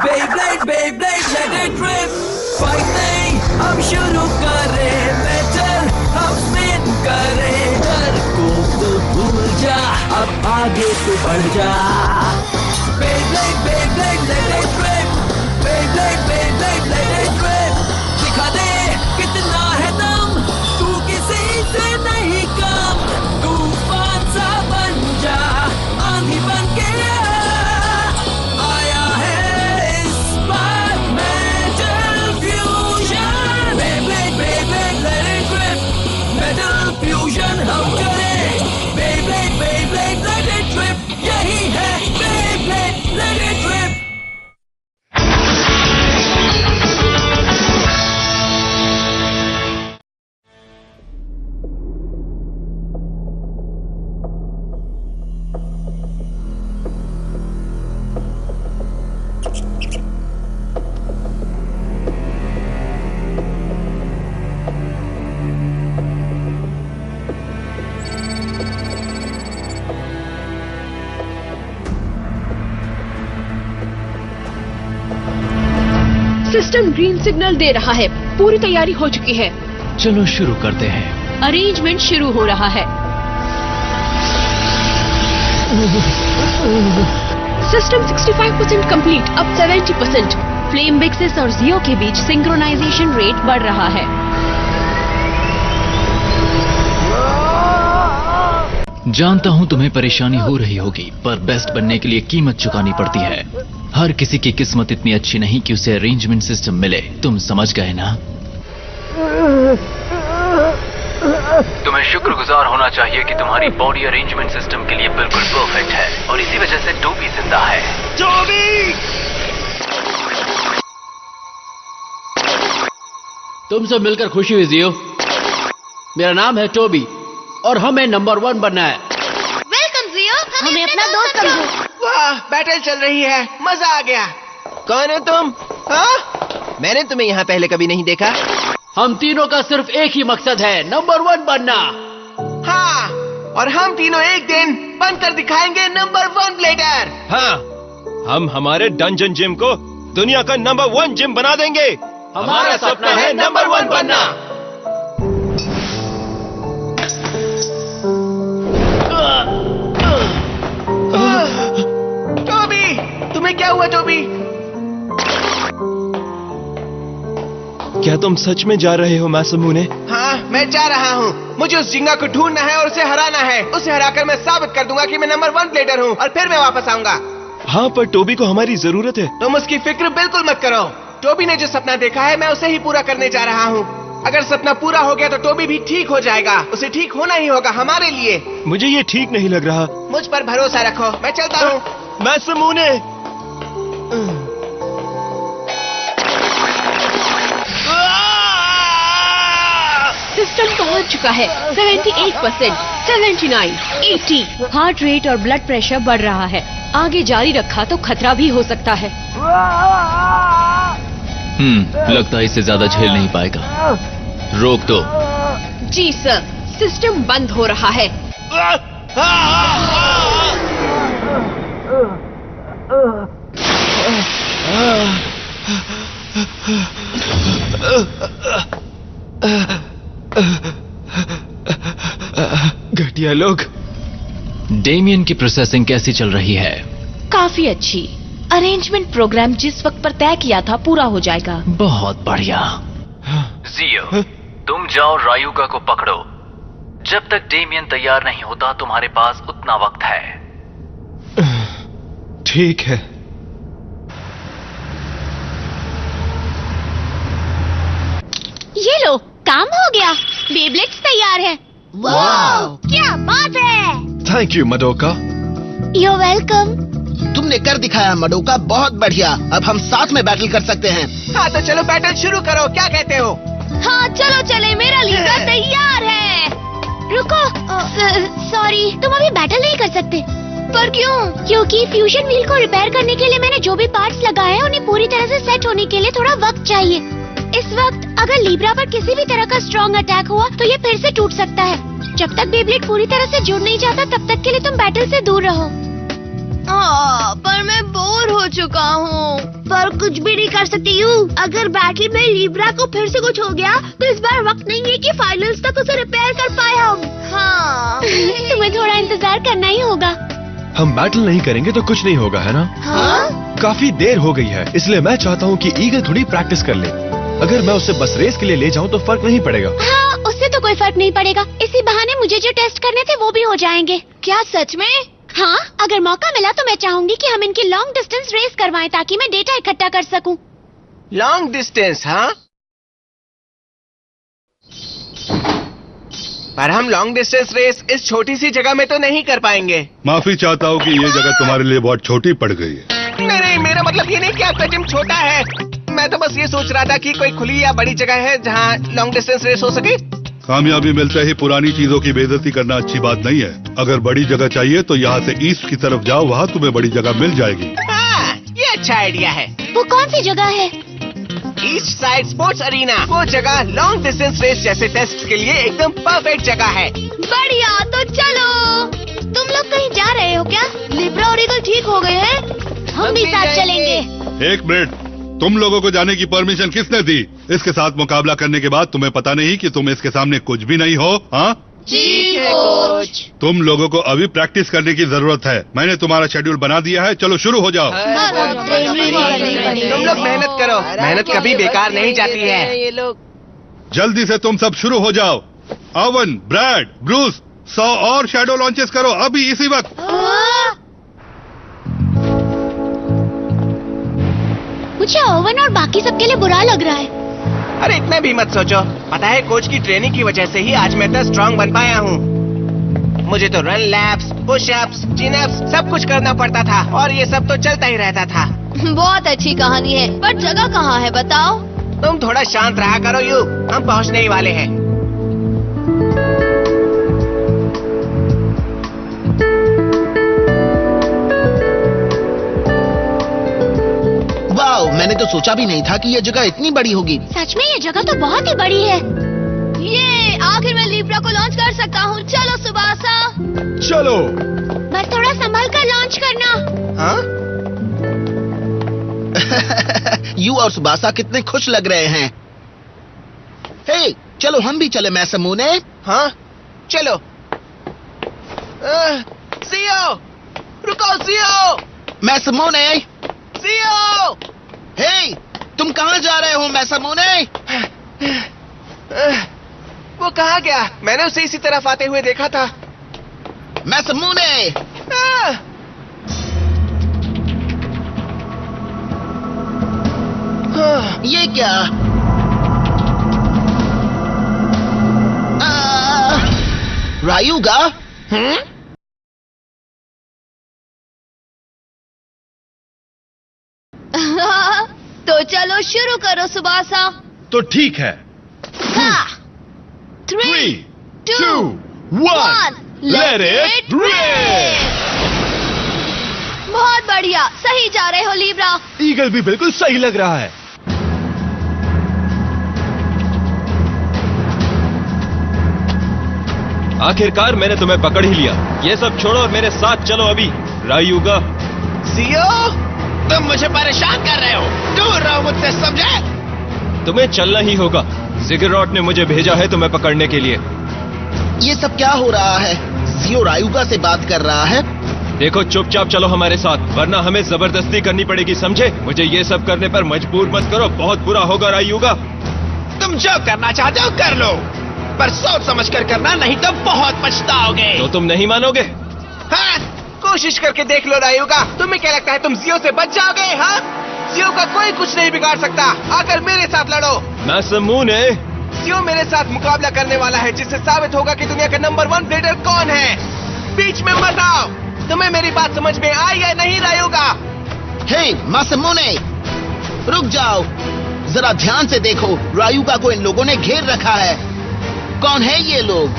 Beyblade, Beyblade, let it rip. Fighting, हम शुरू करें battle, हम spin करें डर को तो भूल जा, अब आगे तो बढ़ जा. Beyblade, Beyblade, let it rip. Beyblade, Beyblade, let it rip. दिखा दे कितना है दम, तू किसी से नहीं कम. तूफान सा बन जा, आंधी बन के आया है इस बार metal fusion. Beyblade, Beyblade, let it rip. Metal fusion हम करें. Beyblade, Beyblade, let it rip. यही है Beyblade, let it rip. System green signal दे रहा है. पूरी तैयारी हो चुकी है. चलो शुरू करते हैं. अरेंजमेंट शुरू हो रहा है. System 65% complete. अब 70%. फ्लेम बिक्सिस और जियो के बीच सिंक्रोनाइजेशन रेट बढ़ रहा है. जानता हूँ तुम्हें परेशानी हो रही होगी, पर बेस्ट बनने के लिए कीमत चुकानी पड़ती है. हर किसी की किस्मत इतनी अच्छी नहीं कि उसे अरेंजमेंट सिस्टम मिले. तुम समझ गए ना? तुम्हें शुक्रगुजार होना चाहिए कि तुम्हारी बॉडी अरेंजमेंट सिस्टम के लिए बिल्कुल परफेक्ट है, और इसी वजह से टोबी जिंदा है. टोबी! तुमसे मिलकर खुशी हुई जियो. मेरा नाम है टोबी और हमें नंबर 1 बनना है. वेलकम जियो, हमें अपना दोस्त समझो. वाह, बैटल चल रही है, मजा आ गया. कौन हो तुम? हाँ? मैंने तुम्हें यहाँ पहले कभी नहीं देखा. हम तीनों का सिर्फ एक ही मकसद है, नंबर 1 बनना. हाँ, और हम तीनों एक दिन बनकर दिखाएंगे नंबर 1 ब्लेडर. हाँ, हम हमारे डंजन जिम को दुनिया का नंबर 1 जिम बना देंगे. हमारा सपना है नंबर 1 बनना. टोबी, तुम्हें क्या हुआ टोबी? क्या तुम सच में जा रहे हो मासूमुने? हाँ, मैं जा रहा हूँ. मुझे उस जिंगा को ढूंढना है और उसे हराना है. उसे हराकर मैं साबित कर दूंगा कि मैं नंबर 1 ब्लेडर हूँ, और फिर मैं वापस आऊंगा. हाँ, पर टोबी को हमारी जरूरत है. तुम उसकी फिक्र बिल्कुल मत करो. टोबी ने जो सपना देखा है, मैं उसे ही पूरा करने जा रहा हूँ. अगर सपना पूरा हो गया तो टोबी भी ठीक हो जाएगा. उसे ठीक होना ही होगा हमारे लिए. मुझे ये ठीक नहीं लग रहा. मुझ पर भरोसा रखो, मैं चलता हूँ. मासूमुने! सिस्टम पहुंच चुका है. 78%, 79, 80. हार्ट रेट और ब्लड प्रेशर बढ़ रहा है. आगे जारी रखा तो खतरा भी हो सकता है. लगता है इससे ज्यादा झेल नहीं पाएगा. रोक दो. जी सर, सिस्टम बंद हो रहा है. घटिया लोग. डेमियन की प्रोसेसिंग कैसी चल रही है? काफी अच्छी. अरेंजमेंट प्रोग्राम जिस वक्त पर तय किया था पूरा हो जाएगा. बहुत बढ़िया. जियो, तुम जाओ रायुगा को पकड़ो. जब तक डेमियन तैयार नहीं होता तुम्हारे पास उतना वक्त है. ठीक है. ये लो, काम हो गया. बेब्लेड्स तैयार है. वाह, क्या बात है. Thank you Madoka. You welcome. तुमने कर दिखाया मडोका, बहुत बढ़िया. अब हम साथ में बैटल कर सकते हैं. हाँ, तो चलो बैटल शुरू करो. क्या कहते हो? हाँ, चलो चले. मेरा लीडर तैयार है. रुको, सॉरी, तुम अभी बैटल नहीं कर सकते. पर क्यों? क्योंकि फ्यूजन व्हील को रिपेयर करने के लिए मैंने जो भी पार्ट्स लगाए हैं उन्हें पूरी तरह से सेट होने के लिए थोड़ा वक्त चाहिए. इस वक्त अगर लीब्रा पर किसी भी तरह का स्ट्रॉन्ग अटैक हुआ तो ये फिर से टूट सकता है. जब तक बेब्लेड पूरी तरह से जुड़ नहीं जाता तब तक के लिए तुम बैटल से दूर रहो. पर मैं बोर हो चुका हूँ. पर कुछ भी नहीं कर सकती हूँ। अगर बैटल में लिब्रा को फिर से कुछ हो गया तो इस बार वक्त नहीं है कि फाइनल्स तक उसे रिपेयर कर पाए हम। हाँ। तुम्हें थोड़ा इंतजार करना ही होगा। हम बैटल नहीं करेंगे तो कुछ नहीं होगा, है ना? हाँ? काफी देर हो गई है, इसलिए मैं चाहता हूँ कि ईगल थोड़ी प्रैक्टिस कर ले। अगर मैं उसे बस रेस के लिए ले जाऊँ तो फर्क नहीं पड़ेगा। हाँ, उससे तो कोई फर्क नहीं पड़ेगा। इसी बहाने मुझे जो टेस्ट करने थे वो भी हो जाएंगे। क्या सच में? हाँ, अगर मौका मिला तो मैं चाहूंगी कि हम इनकी लॉन्ग डिस्टेंस रेस करवाएं ताकि मैं डेटा इकट्ठा कर सकूं। Long distance? हाँ, पर हम लॉन्ग डिस्टेंस रेस इस छोटी सी जगह में तो नहीं कर पाएंगे। माफी चाहता हूँ कि ये जगह तुम्हारे लिए बहुत छोटी पड़ गई है। नहीं, मेरा मतलब ये नहीं कि आपका जिम छोटा है। मैं तो बस ये सोच रहा था कि कोई खुली या बड़ी जगह है जहाँ लॉन्ग डिस्टेंस रेस हो सके। कामयाबी मिलते ही पुरानी चीजों की बेइज्जती करना अच्छी बात नहीं है। अगर बड़ी जगह चाहिए तो यहाँ से ईस्ट की तरफ जाओ, वहाँ तुम्हें बड़ी जगह मिल जाएगी। हाँ, ये अच्छा आइडिया है। वो कौन सी जगह है? East side sports arena. वो जगह लॉन्ग डिस्टेंस रेस जैसे टेस्ट के लिए एकदम परफेक्ट जगह है। बढ़िया, तो चलो। तुम लोग कहीं जा रहे हो क्या? लिब्रा और ईगल ठीक हो गए हैं? हम भी साथ चलेंगे। एक मिनट, तुम लोगों को जाने की परमिशन किसने दी? इसके साथ मुकाबला करने के बाद तुम्हें पता नहीं कि तुम इसके सामने कुछ भी नहीं हो? हाँ, जी कोच। तुम लोगों को अभी प्रैक्टिस करने की जरूरत है। मैंने तुम्हारा शेड्यूल बना दिया है, चलो शुरू हो जाओ। तुम लोग मेहनत करो, मेहनत कभी बेकार नहीं जाती है। जल्दी से तुम सब शुरू हो जाओ। ओवन, ब्रैड, ब्रूस, 100 और शैडो लॉन्चेस करो अभी इसी वक्त। मुझे ओवन और बाकी सबके लिए बुरा लग रहा है। अरे इतना भी मत सोचो। पता है, कोच की ट्रेनिंग की वजह से ही आज मैं इतना स्ट्रांग बन पाया हूँ। मुझे तो रन लैप्स, पुशअप्स, चिन-अप्स सब कुछ करना पड़ता था और ये सब तो चलता ही रहता था। बहुत अच्छी कहानी है, पर जगह कहाँ है बताओ? तुम थोड़ा शांत रहा करो यू, हम पहुँचने ही वाले हैं। वाओ, मैंने तो सोचा भी नहीं था कि ये जगह इतनी बड़ी होगी। सच में ये जगह तो बहुत ही बड़ी है। ये आखिर मैं लिब्रा को लॉन्च कर सकता हूँ। चलो सुबासा। चलो। बस थोड़ा संभल कर लॉन्च करना। हाँ? यू और सुबासा कितने खुश लग रहे हैं। हे, चलो हम भी चले मैसमूने। हाँ, चलो। सीओ, रुको सीओ। मैसमूने, सीओ। हे, तुम कहाँ जा रहे हो मैसमूने? वो कहाँ गया? मैंने उसे इसी तरफ आते हुए देखा था। मैसमूने, ये क्या? रायुगा? तो चलो शुरू करो सुबासा। तो ठीक है। 3, 2, 1, let it rip! बहुत बढ़िया, सही जा रहे हो लिब्रा। ईगल भी बिल्कुल सही लग रहा है। आखिरकार मैंने तुम्हें पकड़ ही लिया। ये सब छोड़ो और मेरे साथ चलो अभी। रायुगा। सीओ, तुम मुझे परेशान कर रहे हो। दूर रहो मुझसे, समझे? तुम्हें चलना ही होगा। जिगरॉट ने मुझे भेजा है तुम्हें पकड़ने के लिए। ये सब क्या हो रहा है? जियो रायुगा से बात कर रहा है। देखो, चुपचाप चलो हमारे साथ, वरना हमें जबरदस्ती करनी पड़ेगी, समझे? मुझे ये सब करने पर मजबूर मत करो, बहुत बुरा होगा रायुगा। तुम जो करना चाहते हो कर लो, पर सोच समझ कर करना, नहीं तो बहुत पछताओगे। तो तुम नहीं मानोगे? हाँ, कोशिश करके देख लो रायुगा। तुम्हें क्या लगता है तुम जियो से बच जाओगे? हाँ, जियो का कोई कुछ नहीं बिगाड़ सकता। आकर मेरे साथ लड़ो। मैसमूने, जियो मेरे साथ मुकाबला करने वाला है, जिससे साबित होगा कि दुनिया का नंबर 1 ब्लेडर कौन है। बीच में मत आओ। तुम्हें मेरी बात समझ में आई या नहीं रायुगा? हे मैसमूने, रुक जाओ, जरा ध्यान से देखो। रायुगा को इन लोगों ने घेर रखा है। कौन है ये लोग?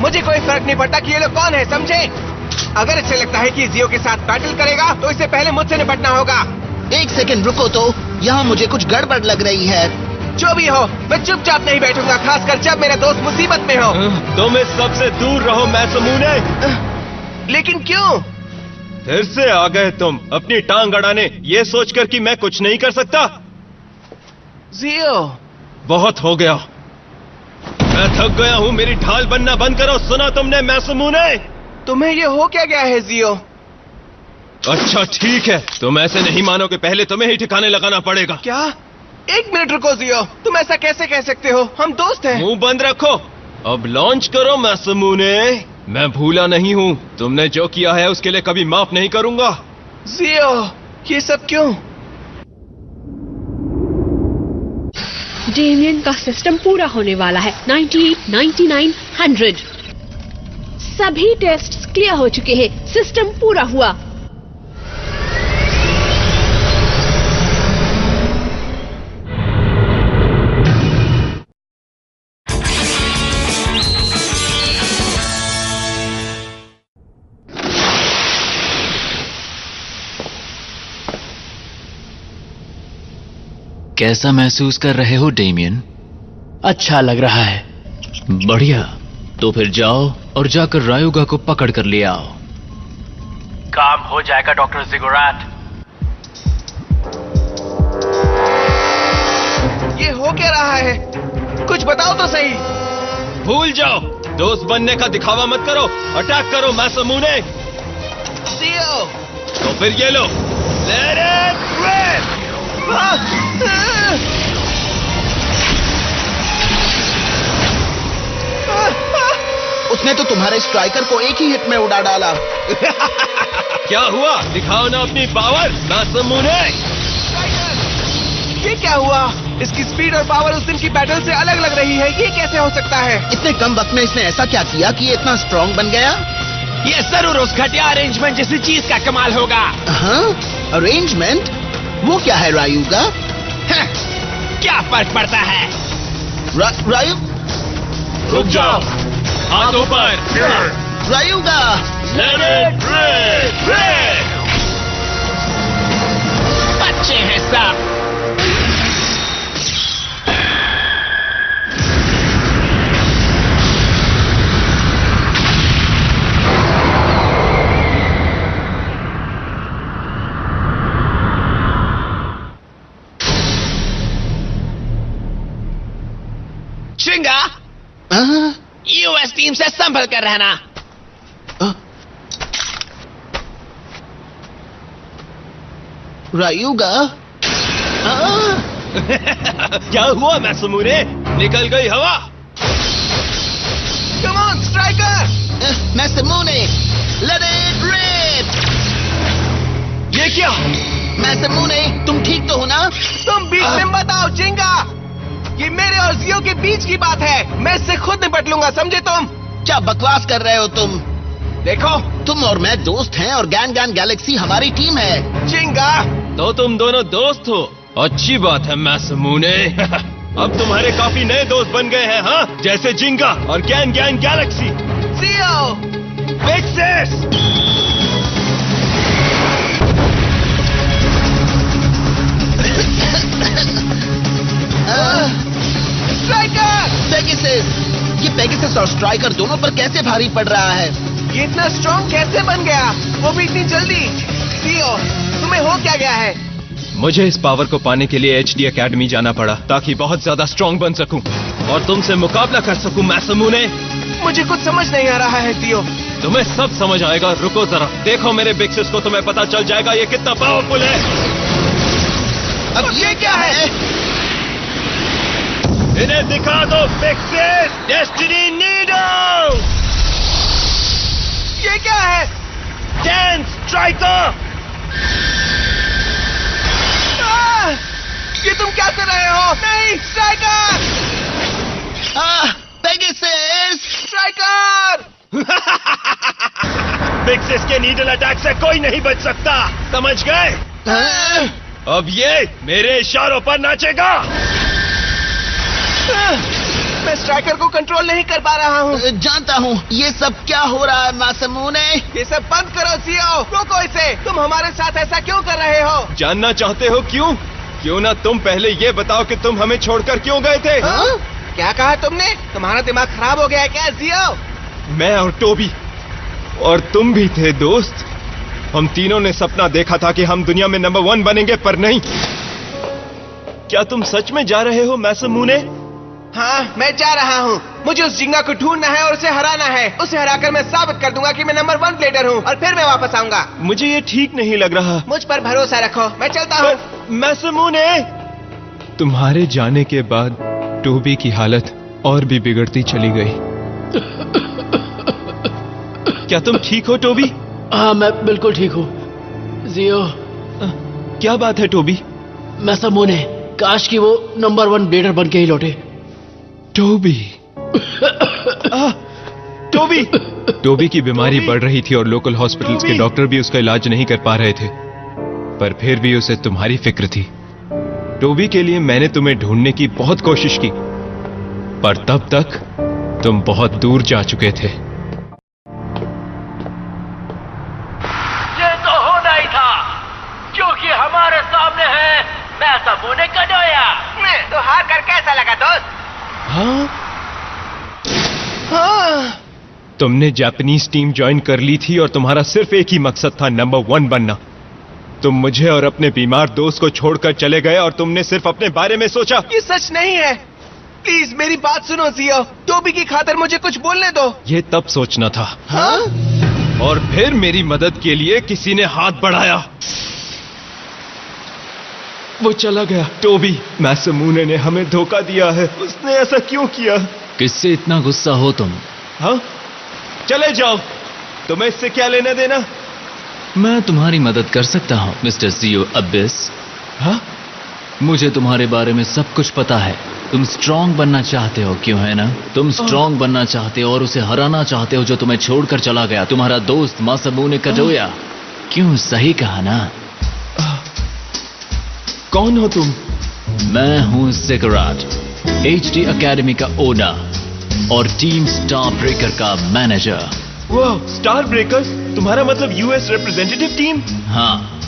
मुझे कोई फर्क नहीं पड़ता कि ये लोग कौन है, समझे? अगर इसे लगता है कि जियो के साथ बैटल करेगा तो इसे पहले मुझसे निपटना होगा। एक सेकंड रुको तो, यहाँ मुझे कुछ गड़बड़ लग रही है। जो भी हो, मैं चुपचाप नहीं बैठूंगा, खासकर जब मेरा दोस्त मुसीबत में हो। तुम इस सबसे दूर रहो मैसमूने। लेकिन क्यों? फिर से आ गए तुम अपनी टांग अड़ाने, ये सोचकर कि मैं कुछ नहीं कर सकता। जियो, बहुत हो गया, मैं थक गया हूँ। मेरी ढाल बनना बंद करो। सुना तुमने मैसमूने? तुम्हें ये हो क्या गया है जियो? अच्छा ठीक है, तुम ऐसे नहीं मानोगे। पहले तुम्हें ही ठिकाने लगाना पड़ेगा। क्या? एक मिनट रुको जियो, तुम ऐसा कैसे कह सकते हो? हम दोस्त हैं। मुंह बंद रखो। अब लॉन्च करो मैसमूने। मैं भूला नहीं हूँ, तुमने जो किया है उसके लिए कभी माफ नहीं करूंगा। जियो, ये सब क्यों? डेमियन का सिस्टम पूरा होने वाला है। 98, 99, 100 सभी टेस्ट क्लियर हो चुके हैं। सिस्टम पूरा हुआ। कैसा महसूस कर रहे हो डेमियन? अच्छा लग रहा है। बढ़िया, तो फिर जाओ और जाकर रायुगा को पकड़ कर ले आओ। काम हो जाएगा डॉक्टर जिगुराट। ये हो क्या रहा है? कुछ बताओ तो सही। भूल जाओ, दोस्त बनने का दिखावा मत करो। अटैक करो मैसमूने। जियो, तो फिर ये लो, लेट इट रिप। उसने तो तुम्हारे स्ट्राइकर को एक ही हिट में उड़ा डाला। क्या हुआ? दिखाओ ना अपनी पावर मैसमूने। ये क्या हुआ? इसकी स्पीड और पावर उस दिन की बैटल से अलग लग रही है। ये कैसे हो सकता है? इतने कम वक्त में इसने ऐसा क्या किया कि ये इतना स्ट्रांग बन गया? ये जरूर उस घटिया अरेंजमेंट जैसी चीज का कमाल होगा। हाँ, अरेंजमेंट? वो क्या है रायुगा? क्या फर्क पड़ता है? रायु, रुक जाओ, हाथ ऊपर। रायुगा, लेट इट रिप। अच्छे हैं सब। शिंगा, यूएस टीम से संभल कर रहना। रायुगा, क्या हुआ मैसमूने? निकल गई हवा। Come on striker. Masamune, let it rip. ये क्या? मैसमूने, तुम ठीक तो हो ना? तुम बीच में मत आओ चिंगा। ये मेरे और जियो के बीच की बात है। मैं इससे खुद निपट लूंगा, समझे तुम? क्या बकवास कर रहे हो तुम? देखो, तुम और मैं दोस्त हैं और गैन गैन गैलेक्सी हमारी टीम है। चिंगा, तो तुम दोनों दोस्त हो? अच्छी बात है मैसमूने। अब तुम्हारे काफी नए दोस्त बन गए हैं, हाँ? जैसे जिंगा और गैन गैन गैलेक्सी। जियो, बिग सिस। स्ट्राइकर! पेगासस! ये पेगासस और स्ट्राइकर दोनों पर कैसे भारी पड़ रहा है? ये इतना स्ट्रॉन्ग कैसे बन गया? वो भी इतनी जल्दी? जियो, तुम्हें हो क्या गया है? मुझे इस पावर को पाने के लिए HD एकेडमी जाना पड़ा ताकि बहुत ज्यादा स्ट्रांग बन सकूं और तुमसे मुकाबला कर सकूं मैसमूने। मुझे कुछ समझ नहीं आ रहा है जियो। तुम्हें सब समझ आएगा, रुको जरा। देखो मेरे बिग सिस को, तुम्हें पता चल जाएगा ये कितना पावरफुल है। अब ये क्या है? इन्हें दिखा दो बिग सिस, डेस्टिनी नीडल। ये क्या है? Dance striker. ये तुम क्या कर रहे हो? नहीं, स्ट्राइकर! पेगासस! स्ट्राइकर! बिग सिस के नीडल अटैक से कोई नहीं बच सकता, समझ गए? अब ये मेरे इशारों पर नाचेगा। मैं स्ट्राइकर को कंट्रोल नहीं कर पा रहा हूँ। जानता हूँ। ये सब क्या हो रहा है मैसमूने? ये सब बंद करो जियो। रोको इसे। तुम हमारे साथ ऐसा क्यों कर रहे हो? जानना चाहते हो क्यों? क्यों ना तुम पहले ये बताओ कि तुम हमें छोड़कर क्यों गए थे? क्या कहा तुमने? तुम्हारा दिमाग खराब हो गया है क्या जियो? मैं और टोबी और तुम भी थे दोस्त, हम तीनों ने सपना देखा था कि हम दुनिया में नंबर 1 बनेंगे, पर नहीं। क्या तुम सच में जा रहे हो मैसमूने? हाँ, मैं जा रहा हूँ। मुझे उस जिंगा को ढूंढना है और उसे हराना है। उसे हराकर मैं साबित कर दूंगा कि मैं नंबर 1 ब्लेडर हूँ और फिर मैं वापस आऊंगा। मुझे ये ठीक नहीं लग रहा। मुझ पर भरोसा रखो, मैं चलता हूँ। मैसमूने, तुम्हारे जाने के बाद टोबी की हालत और भी बिगड़ती चली गई। क्या तुम ठीक हो टोबी? हाँ, मैं बिल्कुल ठीक हूँ। जियो, क्या बात है टोबी? मैसमूने, काश कि वो नंबर 1 ब्लेडर बन के ही लौटे। टोबी टोबी टोबी की बीमारी बढ़ रही थी और लोकल हॉस्पिटल्स के डॉक्टर भी उसका इलाज नहीं कर पा रहे थे, पर फिर भी उसे तुम्हारी फिक्र थी। टोबी के लिए मैंने तुम्हें ढूंढने की बहुत कोशिश की, पर तब तक तुम बहुत दूर जा चुके थे। ये तो होना ही था, क्योंकि हमारे सामने है मैसमूने कनोया। तो हार कर कैसा लगा दोस्त? हाँ? तुमने जापानीज टीम ज्वाइन कर ली थी और तुम्हारा सिर्फ एक ही मकसद था, नंबर 1 बनना। तुम मुझे और अपने बीमार दोस्त को छोड़कर चले गए और तुमने सिर्फ अपने बारे में सोचा। ये सच नहीं है। प्लीज मेरी बात सुनो जियो। टोबी की खातिर मुझे कुछ बोलने दो। ये तब सोचना था। हाँ? और फिर मेरी मदद के लिए किसी ने हाथ बढ़ाया। वो चला गया। टोबी, मैसमूने ने हमें धोखा दिया है। उसने ऐसा क्यों किया? किससे इतना गुस्सा हो तुम? हाँ? चले जाओ, तुम्हें इससे क्या लेना देना? मैं तुम्हारी मदद कर सकता हूं मिस्टर जियो अबिस। हाँ? मुझे तुम्हारे बारे में सब कुछ पता है। तुम स्ट्रांग बनना चाहते हो, क्यों है ना? तुम स्ट्रांग बनना चाहते हो और उसे हराना चाहते हो जो तुम्हें छोड़कर चला गया, तुम्हारा दोस्त मैसमूने कनोया। क्यों, सही कहा ना? कौन हो तुम? मैं हूं ज़िगुराट, HD एकेडमी का ओनर और टीम स्टार ब्रेकर का मैनेजर। वो स्टार ब्रेकर, तुम्हारा मतलब US रिप्रेजेंटेटिव टीम? हाँ,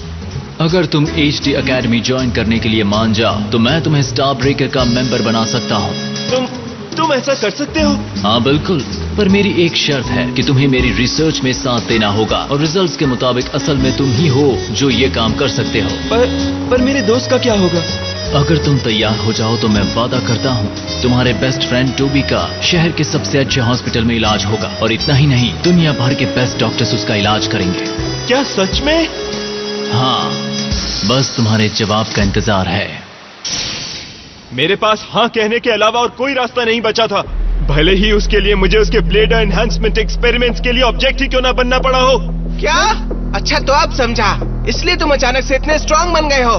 अगर तुम HD एकेडमी ज्वाइन करने के लिए मान जाओ तो मैं तुम्हें स्टार ब्रेकर का मेंबर बना सकता हूँ। तुम ऐसा कर सकते हो? हाँ बिल्कुल, पर मेरी एक शर्त है कि तुम्हें मेरी रिसर्च में साथ देना होगा और रिजल्ट्स के मुताबिक असल में तुम ही हो जो ये काम कर सकते हो। पर मेरे दोस्त का क्या होगा? अगर तुम तैयार हो जाओ तो मैं वादा करता हूँ तुम्हारे बेस्ट फ्रेंड टोबी का शहर के सबसे अच्छे हॉस्पिटल में इलाज होगा, और इतना ही नहीं, दुनिया भर के बेस्ट डॉक्टर्स उसका इलाज करेंगे। क्या सच में? हाँ, बस तुम्हारे जवाब का इंतजार है। मेरे पास हाँ कहने के अलावा और कोई रास्ता नहीं बचा था, भले ही उसके लिए मुझे उसके ब्लेडर एनहांसमेंट एक्सपेरिमेंट्स के लिए ऑब्जेक्ट ही क्यों ना बनना पड़ा हो। क्या? अच्छा, तो अब समझा, इसलिए तुम अचानक से इतने स्ट्रांग बन गए हो।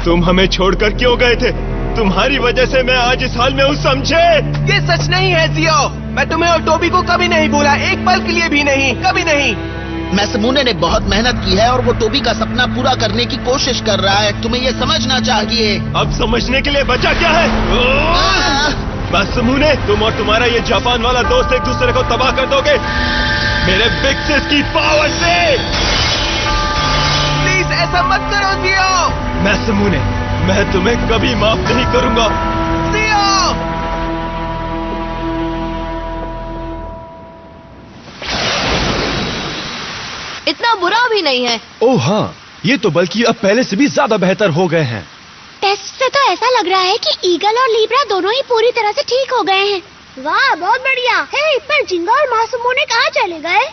तुम हमें छोड़कर क्यों गए थे? तुम्हारी वजह से मैं आज इस हाल में हूँ, समझे? ये सच नहीं है जियो। मैं तुम्हें और टोबी को कभी नहीं भूला, एक पल के लिए भी नहीं, कभी नहीं। मैसमूने ने बहुत मेहनत की है और वो टोबी का सपना पूरा करने की कोशिश कर रहा है। तुम्हें ये समझना चाहिए। अब समझने के लिए बचा क्या है? मैसमूने, तुम और तुम्हारा ये जापान वाला दोस्त एक दूसरे को तबाह कर दोगे मेरे बिग सिस की पावर से। प्लीज ऐसा मत करो जियो। मैसमूने, मैं तुम्हें कभी माफ नहीं करूंगा। जियो! इतना बुरा भी नहीं है। ओह हाँ, ये तो बल्कि अब पहले से भी ज्यादा बेहतर हो गए हैं। टेस्ट से तो ऐसा लग रहा है कि ईगल और लीब्रा दोनों ही पूरी तरह से ठीक हो गए हैं। वाह, बहुत बढ़िया। हे, पर जिंगा और मैसमूने कहाँ चले गए?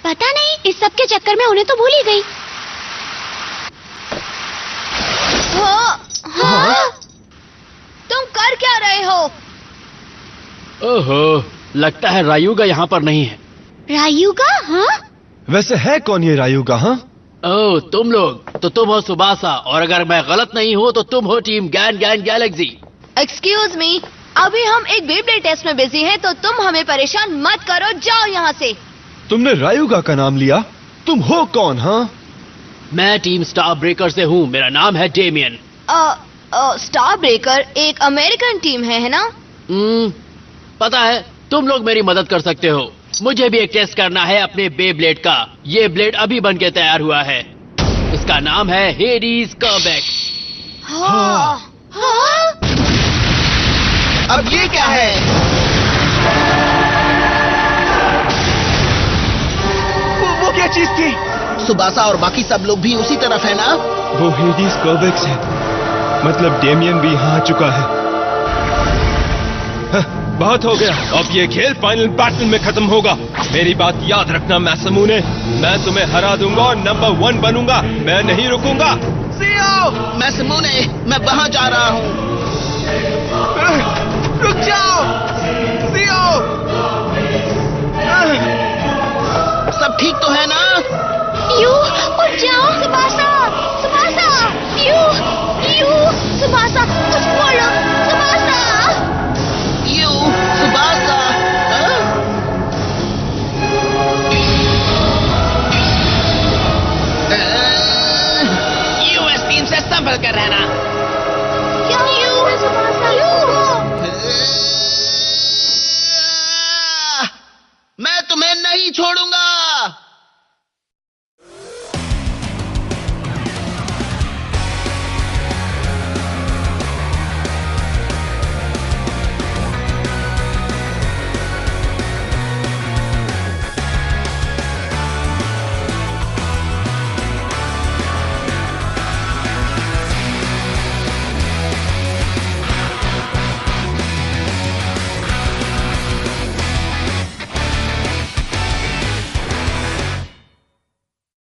पता नहीं, इस सब के चक्कर में उन्हें तो भूल ही गई। हाँ? तुम कर क्या रहे हो? ओहो, लगता है रायुगा यहाँ पर नहीं है। रायुगा? हाँ? वैसे है कौन ये रायुगा? हाँ, ओह, तुम लोग तो तुम हो सुबासा, और अगर मैं गलत नहीं हूँ तो तुम हो team gan gan galaxy. Excuse me, अभी हम एक बेब्लेड टेस्ट में बिजी हैं, तो तुम हमें परेशान मत करो, जाओ यहाँ से। तुमने रायुगा का नाम लिया? तुम हो कौन? हाँ, मैं टीम स्टार ब्रेकर से हूँ, मेरा नाम है डेमियन। स्टार ब्रेकर एक अमेरिकन टीम है ना? पता है, तुम लोग मेरी मदद कर सकते हो। मुझे भी एक टेस्ट करना है अपने बेब्लेड का। ये ब्लेड अभी बनके तैयार हुआ है। इसका नाम है हेडीज कर्बैक। हाँ। हाँ? अब ये क्या है? वो क्या चीज थी? सुबासा और बाकी सब लोग भी उसी तरफ है ना? वो हेडिस कोवैक्स है, मतलब डेमियन भी यहाँ आ चुका है। बहुत हो गया, अब ये खेल फाइनल बैटल में खत्म होगा। मेरी बात याद रखना मैसामुने, मैं तुम्हें हरा दूंगा और नंबर 1 बनूंगा, मैं नहीं रुकूंगा। मैसामुने, मैं वहां जा रहा हूँ। रुक जाओ सीओ। सब ठीक तो है ना? यू उठ जाओ। सुबासा, सुबासा, यू सुबासा, कुछ बोलो Tsubasa. You Tsubasa. US team से संभल कर रहना। यू सुबासा, मैं तुम्हें नहीं छोड़ूंगा।